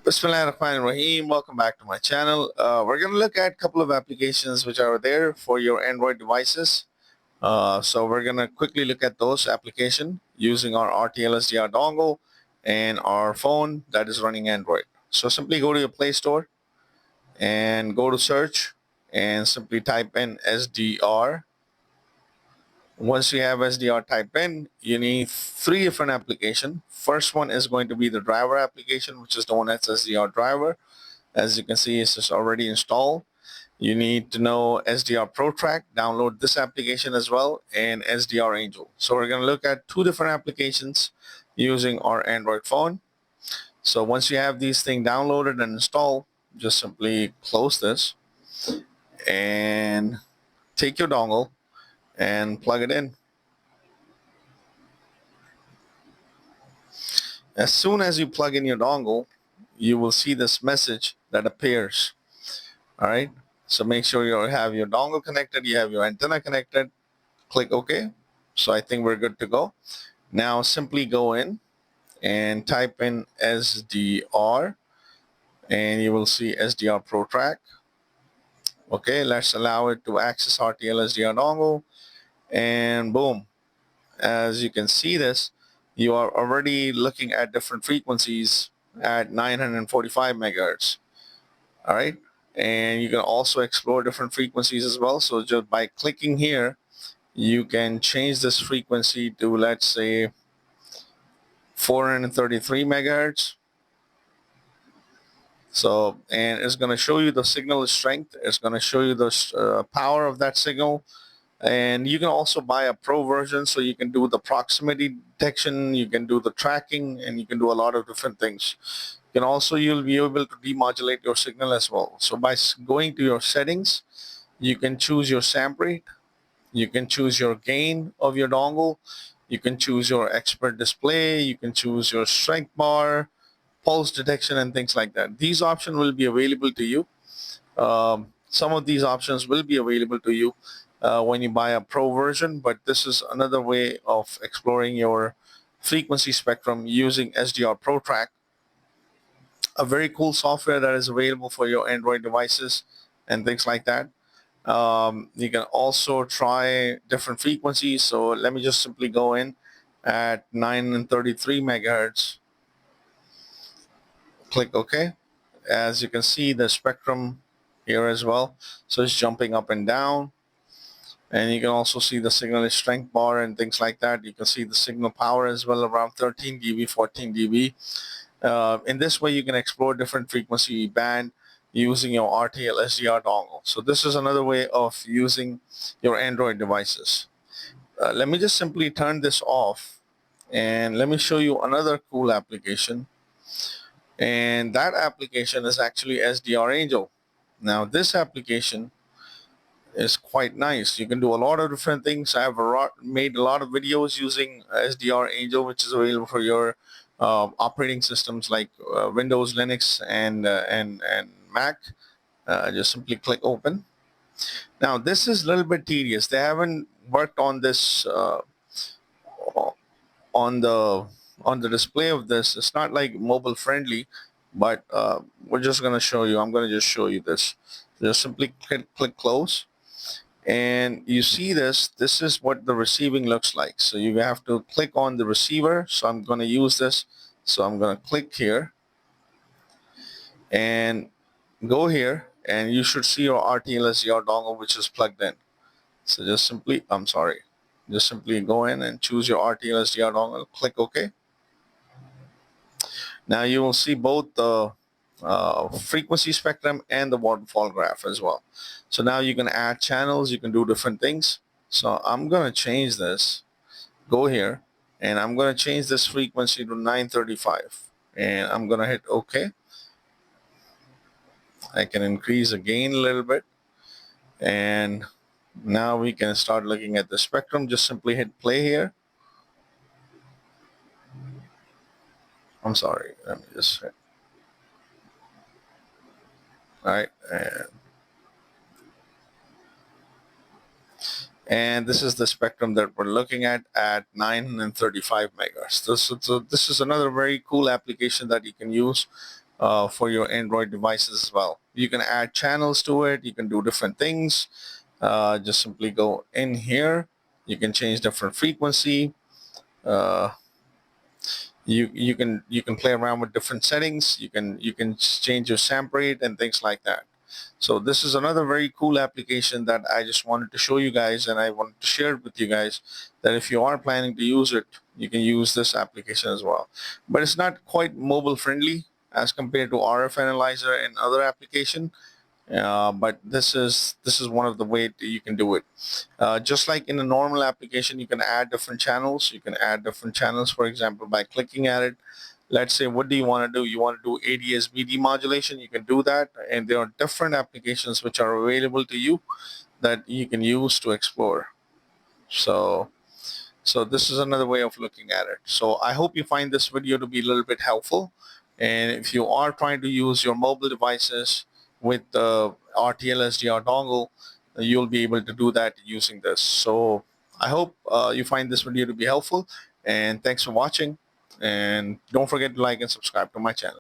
Bismillahirrahmanirrahim. Welcome back to my channel. We're going to look at a couple of applications which are there for your Android devices. So we're going to quickly look at those applications using our RTL-SDR dongle and our phone that is running Android. So simply go to your Play Store and go to search and simply type in SDR. Once you have SDR type in, you need three different applications. First one is going to be the driver application, which is known as SDR driver. As you can see, it's just already installed. You need to know SDRProTrack, download this application as well, and SDRangel. So we're going to look at two different applications using our Android phone. So once you have these things downloaded and installed, just simply close this and take your dongle and plug it in. As soon as you plug in your dongle, you will see this message that appears. All right. So make sure you have your dongle connected, you have your antenna connected. Click OK. So I think we're good to go. Now simply go in and type in SDR and you will see SDRProTrack. Okay, let's allow it to access RTL-SDR dongle and boom. As you can see this, you are already looking at different frequencies at 945 megahertz. All right. And you can also explore different frequencies as well. So just by clicking here, you can change this frequency to, let's say, 433 megahertz. So, and it's going to show you the signal strength. It's going to show you the power of that signal. And you can also buy a pro version, so you can do the proximity detection, you can do the tracking, and you can do a lot of different things. You can also, you'll be able to demodulate your signal as well. So by going to your settings, you can choose your sample rate, you can choose your gain of your dongle, you can choose your expert display, you can choose your strength bar, pulse detection, and things like that. These options will be available to you. Some of these options will be available to you when you buy a pro version, but this is another way of exploring your frequency spectrum using SDRProTrack, a very cool software that is available for your Android devices and things like that. You can also try different frequencies. So let me just simply go in at 933 megahertz. Click OK. As you can see, the spectrum here as well. So it's jumping up and down. And you can also see the signal strength bar and things like that. You can see the signal power as well, around 13 dB, 14 dB. In this way, you can explore different frequency band using your RTL-SDR dongle. So this is another way of using your Android devices. Let me just simply turn this off and let me show you another cool application. And that application is actually SDRangel. Now this application is quite nice. You can do a lot of different things. I have made a lot of videos using SDRangel, which is available for your operating systems like Windows, Linux, and Mac. Just simply click open. Now this is a little bit tedious. They haven't worked on this on the display of this. It's not like mobile friendly, but we're just going to show you. I'm going to just show you this. Just simply click close. And you see this is what the receiving looks like. So you have to click on the receiver. So I'm going to use this. So I'm going to click here and go here, and you should see your RTL-SDR dongle, which is plugged in. So just simply go in and choose your RTL-SDR dongle, click OK. Now you will see both the frequency spectrum and the waterfall graph as well. So now you can add channels, you can do different things. So I'm going to change this, go here, and I'm going to change this frequency to 935, and I'm going to hit OK. I can increase the gain a little bit, and now we can start looking at the spectrum. Just simply hit play here. I'm sorry, let me just hit. All right, and this is the spectrum that we're looking at 935 megahertz. So this is another very cool application that you can use for your Android devices as well. You can add channels to it. You can do different things. Just simply go in here. You can change different frequency. Uh, you can play around with different settings. You can change your sample rate and things like that. So this is another very cool application that I just wanted to show you guys, and I wanted to share it with you guys, that if you are planning to use it, you can use this application as well. But it's not quite mobile friendly as compared to RF analyzer and other application. But this is one of the way you can do it. Just like in a normal application, you can add different channels. You can add different channels, for example, by clicking at it. Let's say, what do you want to do? You want to do ADS-B demodulation, you can do that. And there are different applications which are available to you that you can use to explore. So this is another way of looking at it. So I hope you find this video to be a little bit helpful. And if you are trying to use your mobile devices with the RTL-SDR dongle, you'll be able to do that using this. So I hope you find this video to be helpful. And thanks for watching. And don't forget to like and subscribe to my channel.